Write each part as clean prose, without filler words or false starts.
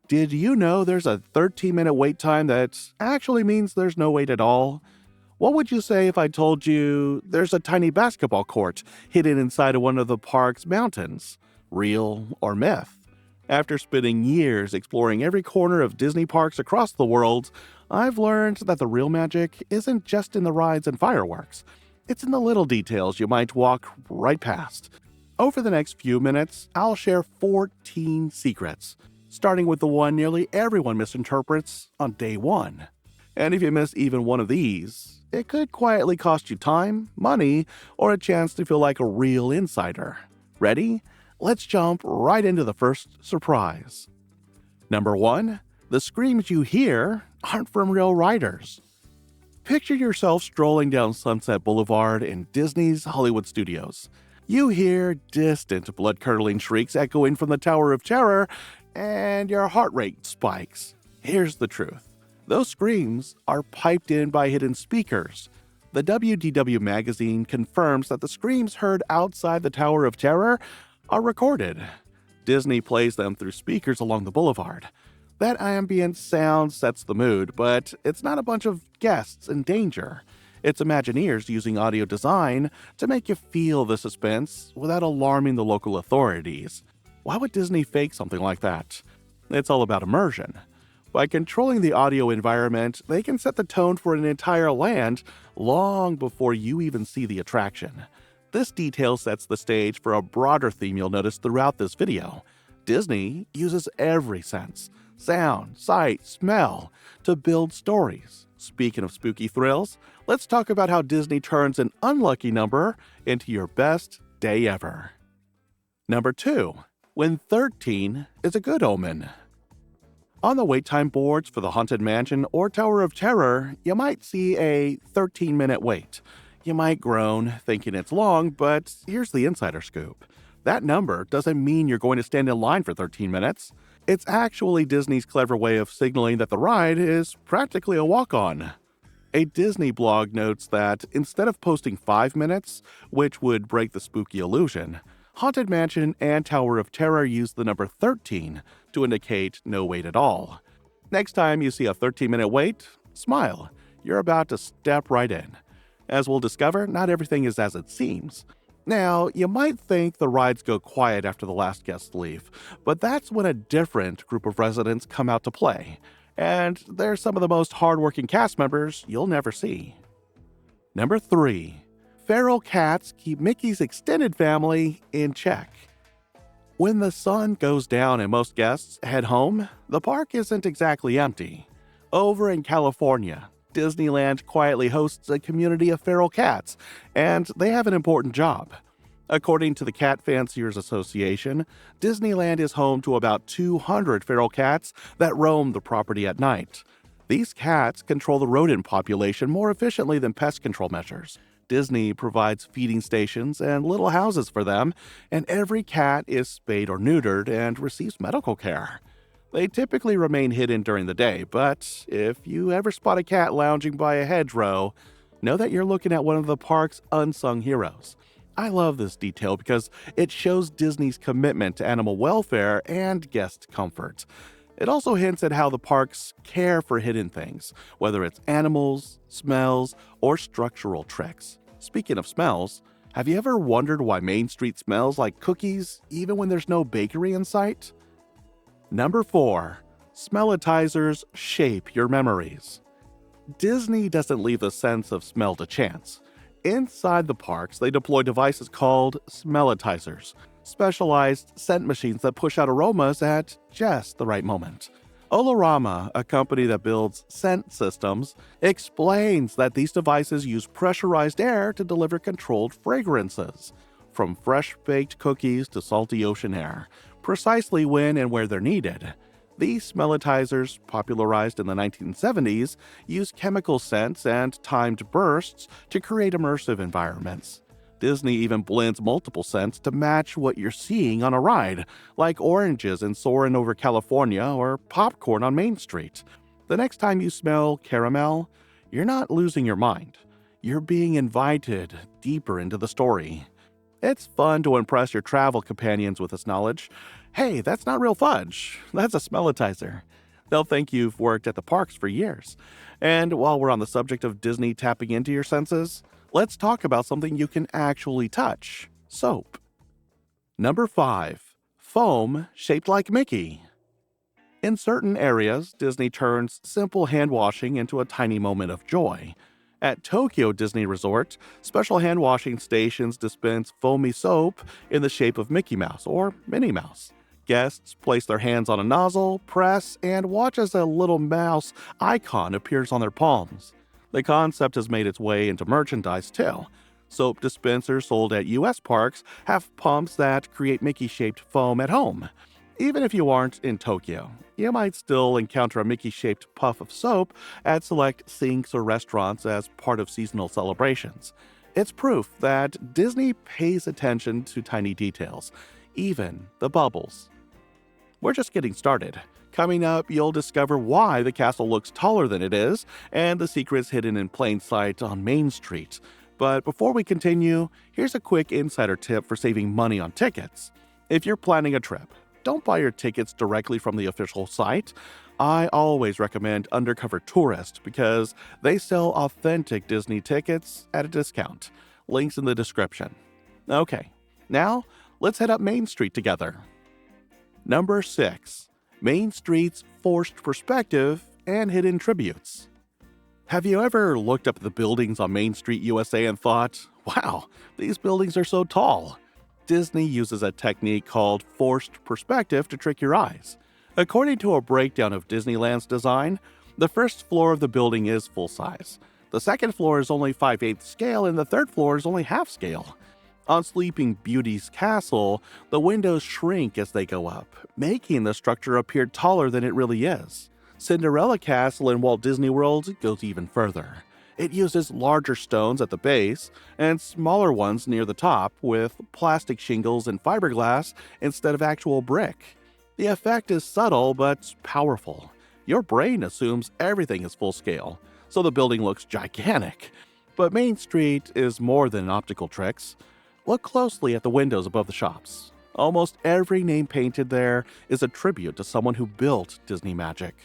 Did you know there's a 13-minute wait time that actually means there's no wait at all? What would you say if I told you there's a tiny basketball court hidden inside of one of the park's mountains? Real or myth? After spending years exploring every corner of Disney parks across the world, I've learned that the real magic isn't just in the rides and fireworks. It's in the little details you might walk right past. Over the next few minutes, I'll share 14 secrets, starting with the one nearly everyone misinterprets on day one. And if you miss even one of these, it could quietly cost you time, money, or a chance to feel like a real insider. Ready? Let's jump right into the first surprise. Number 1, the screams you hear aren't from real riders. Picture yourself strolling down Sunset Boulevard in Disney's Hollywood Studios. You hear distant, blood-curdling shrieks echoing from the Tower of Terror, and your heart rate spikes. Here's the truth. Those screams are piped in by hidden speakers. The WDW magazine confirms that the screams heard outside the Tower of Terror are recorded. Disney plays them through speakers along the boulevard. That ambient sound sets the mood, but it's not a bunch of guests in danger. It's Imagineers using audio design to make you feel the suspense without alarming the local authorities. Why would Disney fake something like that? It's all about immersion. By controlling the audio environment, they can set the tone for an entire land long before you even see the attraction. This detail sets the stage for a broader theme you'll notice throughout this video. Disney uses every sense, sound, sight, smell, to build stories. Speaking of spooky thrills, let's talk about how Disney turns an unlucky number into your best day ever. Number 2. When 13 is a good omen. On the wait time boards for the Haunted Mansion or Tower of Terror, you might see a 13-minute wait. You might groan, thinking it's long, but here's the insider scoop. That number doesn't mean you're going to stand in line for 13 minutes. It's actually Disney's clever way of signaling that the ride is practically a walk-on. A Disney blog notes that instead of posting 5 minutes, which would break the spooky illusion, Haunted Mansion and Tower of Terror use the number 13 to indicate no wait at all. Next time you see a 13-minute wait, smile. You're about to step right in. As we'll discover, not everything is as it seems. Now, you might think the rides go quiet after the last guests leave, but that's when a different group of residents come out to play. And they're some of the most hardworking cast members you'll never see. Number 3. Feral cats keep Mickey's extended family in check. When the sun goes down and most guests head home, the park isn't exactly empty. Over in California, Disneyland quietly hosts a community of feral cats, and they have an important job. According to the Cat Fanciers Association, Disneyland is home to about 200 feral cats that roam the property at night. These cats control the rodent population more efficiently than pest control measures. Disney provides feeding stations and little houses for them, and every cat is spayed or neutered and receives medical care. They typically remain hidden during the day, but if you ever spot a cat lounging by a hedgerow, know that you're looking at one of the park's unsung heroes. I love this detail because it shows Disney's commitment to animal welfare and guest comfort. It also hints at how the parks care for hidden things, whether it's animals, smells, or structural tricks. Speaking of smells, have you ever wondered why Main Street smells like cookies even when there's no bakery in sight? Number 4. Smellitizers shape your memories. Disney doesn't leave the sense of smell to chance. Inside the parks, they deploy devices called smellitizers, specialized scent machines that push out aromas at just the right moment. Olorama, a company that builds scent systems, explains that these devices use pressurized air to deliver controlled fragrances, from fresh-baked cookies to salty ocean air, precisely when and where they're needed. These smellitizers, popularized in the 1970s, use chemical scents and timed bursts to create immersive environments. Disney even blends multiple scents to match what you're seeing on a ride, like oranges in Soarin' over California or popcorn on Main Street. The next time you smell caramel, you're not losing your mind. You're being invited deeper into the story. It's fun to impress your travel companions with this knowledge, Hey, that's not real fudge. That's a smellitizer. They'll think you've worked at the parks for years. And while we're on the subject of Disney tapping into your senses, let's talk about something you can actually touch: soap. Number 5. Foam shaped like Mickey. In certain areas, Disney turns simple hand washing into a tiny moment of joy. At Tokyo Disney Resort, special hand washing stations dispense foamy soap in the shape of Mickey Mouse or Minnie Mouse. Guests place their hands on a nozzle, press, and watch as a little mouse icon appears on their palms. The concept has made its way into merchandise too. Soap dispensers sold at US parks have pumps that create Mickey-shaped foam at home. Even if you aren't in Tokyo, you might still encounter a Mickey-shaped puff of soap at select sinks or restaurants as part of seasonal celebrations. It's proof that Disney pays attention to tiny details, even the bubbles. We're just getting started. Coming up, you'll discover why the castle looks taller than it is and the secrets hidden in plain sight on Main Street. But before we continue, here's a quick insider tip for saving money on tickets. If you're planning a trip, don't buy your tickets directly from the official site. I always recommend Undercover Tourist because they sell authentic Disney tickets at a discount. Links in the description. Okay, now let's head up Main Street together. Number 6. Main Street's forced perspective and hidden tributes. Have you ever looked up at the buildings on Main Street, USA and thought, wow, these buildings are so tall? Disney uses a technique called forced perspective to trick your eyes. According to a breakdown of Disneyland's design, the first floor of the building is full size. The second floor is only 5/8 scale and the third floor is only half scale. On Sleeping Beauty's castle, the windows shrink as they go up, making the structure appear taller than it really is. Cinderella Castle in Walt Disney World goes even further. It uses larger stones at the base and smaller ones near the top with plastic shingles and fiberglass instead of actual brick. The effect is subtle but powerful. Your brain assumes everything is full scale, so the building looks gigantic. But Main Street is more than optical tricks. Look closely at the windows above the shops. Almost every name painted there is a tribute to someone who built Disney magic.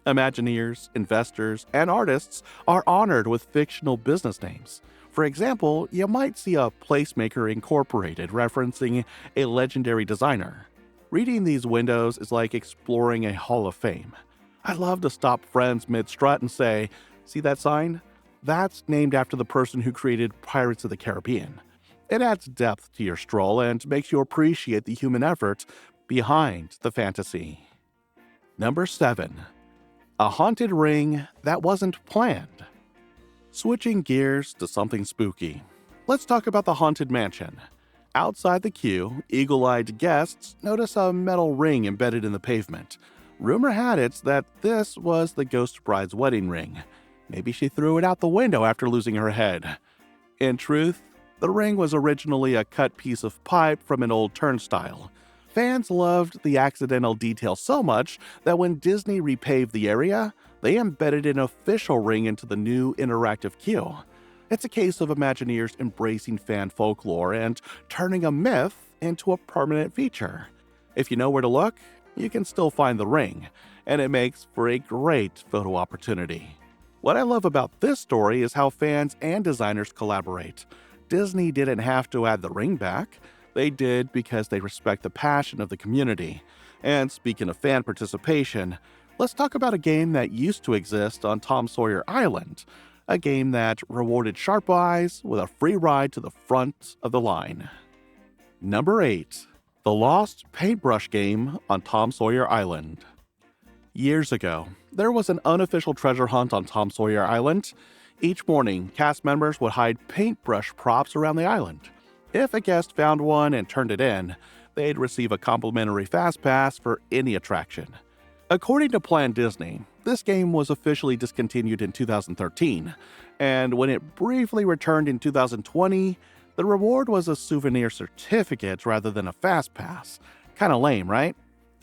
Imagineers, investors, and artists are honored with fictional business names. For example, you might see a Placemaker Incorporated referencing a legendary designer. Reading these windows is like exploring a hall of fame. I love to stop friends mid-strut and say, see that sign? That's named after the person who created Pirates of the Caribbean. It adds depth to your stroll and makes you appreciate the human effort behind the fantasy. Number 7. A haunted ring that wasn't planned. Switching gears to something spooky. Let's talk about the Haunted Mansion. Outside the queue, eagle-eyed guests notice a metal ring embedded in the pavement. Rumor had it that this was the ghost bride's wedding ring. Maybe she threw it out the window after losing her head. In truth, the ring was originally a cut piece of pipe from an old turnstile. Fans loved the accidental detail so much that when Disney repaved the area, they embedded an official ring into the new interactive queue. It's a case of Imagineers embracing fan folklore and turning a myth into a permanent feature. If you know where to look, you can still find the ring, and it makes for a great photo opportunity. What I love about this story is how fans and designers collaborate. Disney didn't have to add the ring back. They did because they respect the passion of the community. And speaking of fan participation, let's talk about a game that used to exist on Tom Sawyer Island, a game that rewarded sharp eyes with a free ride to the front of the line. Number 8. The Lost Paintbrush Game on Tom Sawyer Island. Years ago, there was an unofficial treasure hunt on Tom Sawyer Island. Each morning, cast members would hide paintbrush props around the island. If a guest found one and turned it in, they'd receive a complimentary fast pass for any attraction. According to Plan Disney, this game was officially discontinued in 2013, and when it briefly returned in 2020, the reward was a souvenir certificate rather than a fast pass. Kinda lame, right?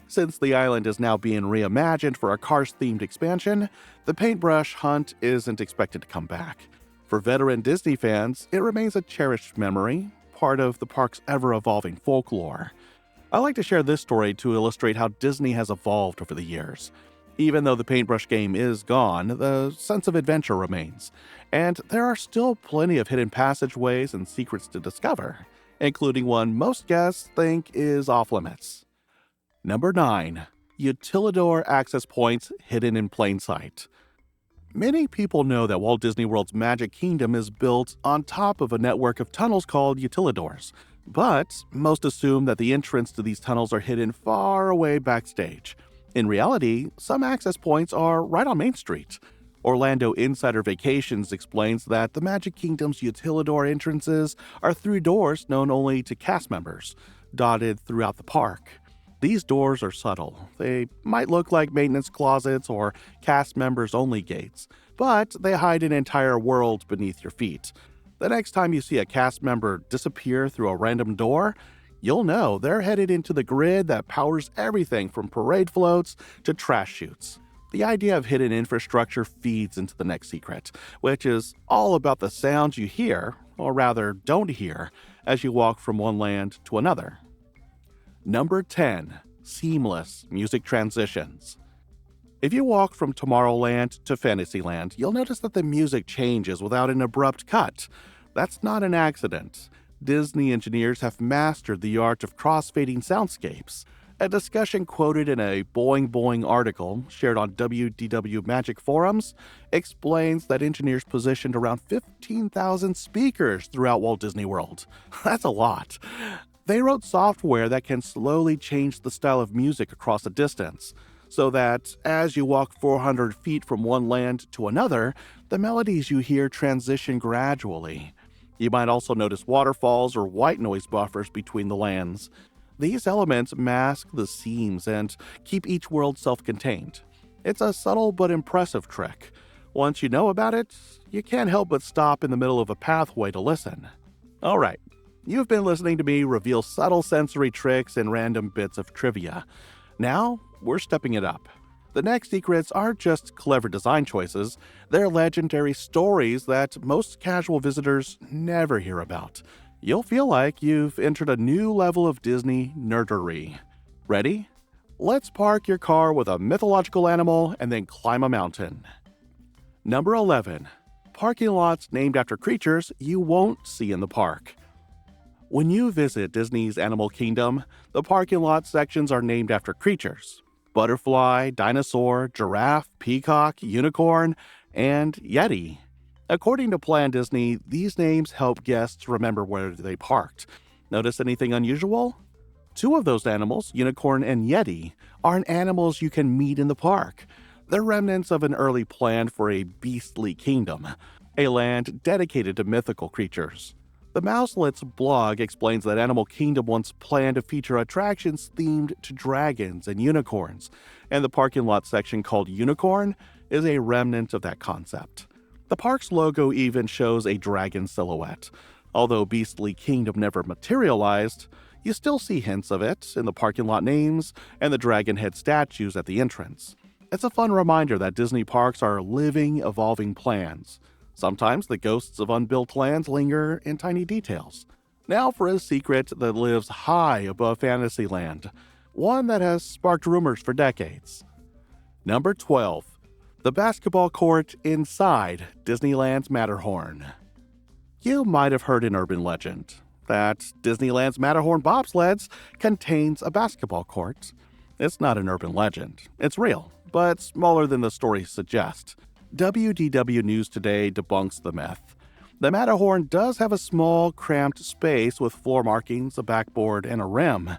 Since the island is now being reimagined for a Cars-themed expansion, the paintbrush hunt isn't expected to come back. For veteran Disney fans, it remains a cherished memory, part of the park's ever-evolving folklore. I like to share this story to illustrate how Disney has evolved over the years. Even though the paintbrush game is gone, the sense of adventure remains, and there are still plenty of hidden passageways and secrets to discover, including one most guests think is off limits. Number 9. Utilidor access points hidden in plain sight. Many people know that Walt Disney World's Magic Kingdom is built on top of a network of tunnels called utilidors, but most assume that the entrance to these tunnels are hidden far away backstage. In reality, some access points are right on Main Street. Orlando Insider Vacations explains that the Magic Kingdom's utilidor entrances are through doors known only to cast members, dotted throughout the park. These doors are subtle. They might look like maintenance closets or cast members only gates, but they hide an entire world beneath your feet. The next time you see a cast member disappear through a random door, you'll know they're headed into the grid that powers everything from parade floats to trash chutes. The idea of hidden infrastructure feeds into the next secret, which is all about the sounds you hear, or rather don't hear, as you walk from one land to another. Number 10. Seamless music transitions. If you walk from Tomorrowland to Fantasyland, you'll notice that the music changes without an abrupt cut. That's not an accident. Disney engineers have mastered the art of cross-fading soundscapes. A discussion quoted in a Boing Boing article shared on WDW Magic forums explains that engineers positioned around 15,000 speakers throughout Walt Disney World. That's a lot. They wrote software that can slowly change the style of music across a distance, so that as you walk 400 feet from one land to another, the melodies you hear transition gradually. You might also notice waterfalls or white noise buffers between the lands. These elements mask the seams and keep each world self-contained. It's a subtle but impressive trick. Once you know about it, you can't help but stop in the middle of a pathway to listen. Alright, you've been listening to me reveal subtle sensory tricks and random bits of trivia. Now, we're stepping it up. The next secrets aren't just clever design choices, they're legendary stories that most casual visitors never hear about. You'll feel like you've entered a new level of Disney nerdery. Ready? Let's park your car with a mythological animal and then climb a mountain. Number 11. Parking lots named after creatures you won't see in the park. When you visit Disney's Animal Kingdom, the parking lot sections are named after creatures. Butterfly, dinosaur, giraffe, peacock, unicorn, and yeti. According to Plan Disney, these names help guests remember where they parked. Notice anything unusual? Two of those animals, unicorn and yeti, aren't animals you can meet in the park. They're remnants of an early plan for a beastly kingdom, a land dedicated to mythical creatures. The Mouselet's blog explains that Animal Kingdom once planned to feature attractions themed to dragons and unicorns, and the parking lot section called Unicorn is a remnant of that concept. The park's logo even shows a dragon silhouette. Although Beastly Kingdom never materialized, you still see hints of it in the parking lot names and the dragon head statues at the entrance. It's a fun reminder that Disney parks are living, evolving plans. Sometimes the ghosts of unbuilt lands linger in tiny details. Now for a secret that lives high above Fantasyland, one that has sparked rumors for decades. Number 12. The basketball court inside Disneyland's Matterhorn. You might have heard an urban legend that Disneyland's Matterhorn bobsleds contains a basketball court. It's not an urban legend. It's real, but smaller than the stories suggest. WDW News Today debunks the myth. The Matterhorn does have a small, cramped space with floor markings, a backboard, and a rim.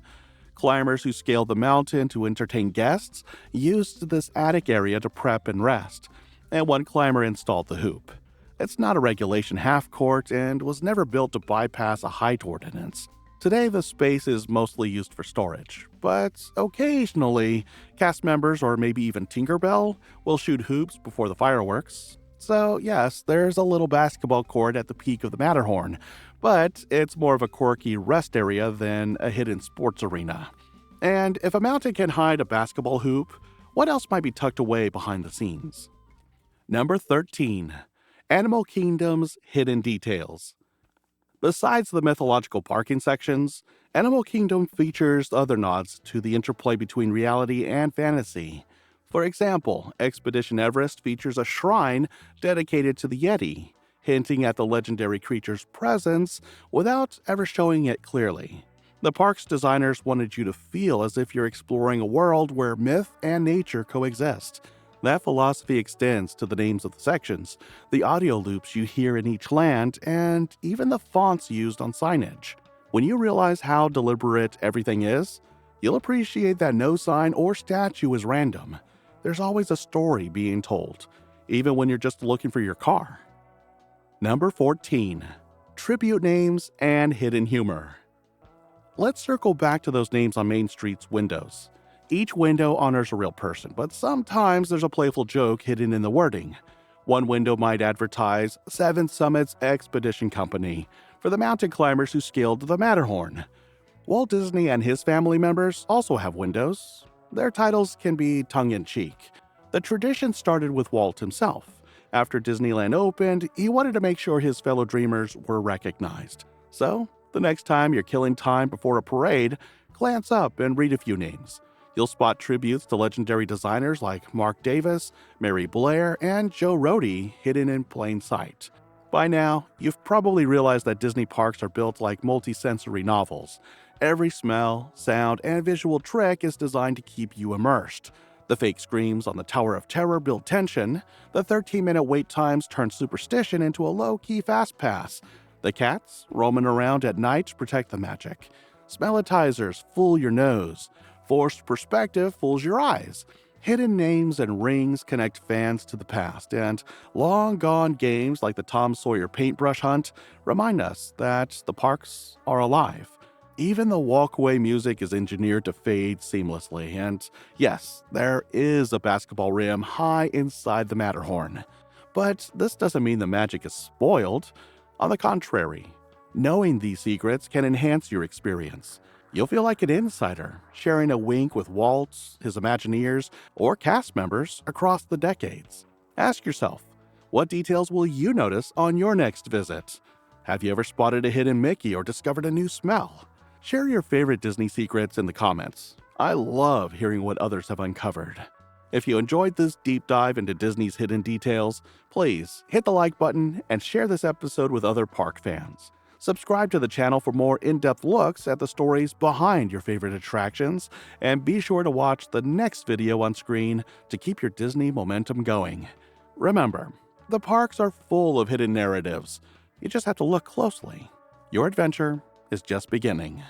Climbers who scaled the mountain to entertain guests used this attic area to prep and rest, and one climber installed the hoop. It's not a regulation half-court and was never built to bypass a height ordinance. Today, the space is mostly used for storage, but occasionally, cast members or maybe even Tinkerbell will shoot hoops before the fireworks. So yes, there's a little basketball court at the peak of the Matterhorn, but it's more of a quirky rest area than a hidden sports arena. And if a mountain can hide a basketball hoop, what else might be tucked away behind the scenes? Number 13. Animal Kingdom's Hidden Details. Besides the mythological parking sections, Animal Kingdom features other nods to the interplay between reality and fantasy. For example, Expedition Everest features a shrine dedicated to the Yeti, hinting at the legendary creature's presence without ever showing it clearly. The park's designers wanted you to feel as if you're exploring a world where myth and nature coexist. That philosophy extends to the names of the sections, the audio loops you hear in each land, and even the fonts used on signage. When you realize how deliberate everything is, you'll appreciate that no sign or statue is random. There's always a story being told, even when you're just looking for your car. Number 14. Tribute names and hidden humor. Let's circle back to those names on Main Street's windows. Each window honors a real person, but sometimes there's a playful joke hidden in the wording. One window might advertise Seven Summits Expedition Company for the mountain climbers who scaled the Matterhorn. Walt Disney and his family members also have windows. Their titles can be tongue-in-cheek. The tradition started with Walt himself. After Disneyland opened, he wanted to make sure his fellow dreamers were recognized. So, the next time you're killing time before a parade, glance up and read a few names. You'll spot tributes to legendary designers like Mark Davis, Mary Blair, and Joe Rohde hidden in plain sight. By now, you've probably realized that Disney parks are built like multi-sensory novels. Every smell, sound, and visual trick is designed to keep you immersed. The fake screams on the Tower of Terror build tension. The 13-minute wait times turn superstition into a low-key fast pass. The cats roaming around at night protect the magic. Smellitizers fool your nose. Forced perspective fools your eyes. Hidden names and rings connect fans to the past, and long-gone games like the Tom Sawyer paintbrush hunt remind us that the parks are alive. Even the walkway music is engineered to fade seamlessly, and yes, there is a basketball rim high inside the Matterhorn. But this doesn't mean the magic is spoiled. On the contrary, knowing these secrets can enhance your experience. You'll feel like an insider, sharing a wink with Walt, his Imagineers, or cast members across the decades. Ask yourself, what details will you notice on your next visit? Have you ever spotted a hidden Mickey or discovered a new smell? Share your favorite Disney secrets in the comments. I love hearing what others have uncovered. If you enjoyed this deep dive into Disney's hidden details, please hit the like button and share this episode with other park fans. Subscribe to the channel for more in-depth looks at the stories behind your favorite attractions, and be sure to watch the next video on screen to keep your Disney momentum going. Remember, the parks are full of hidden narratives. You just have to look closely. Your adventure is just beginning.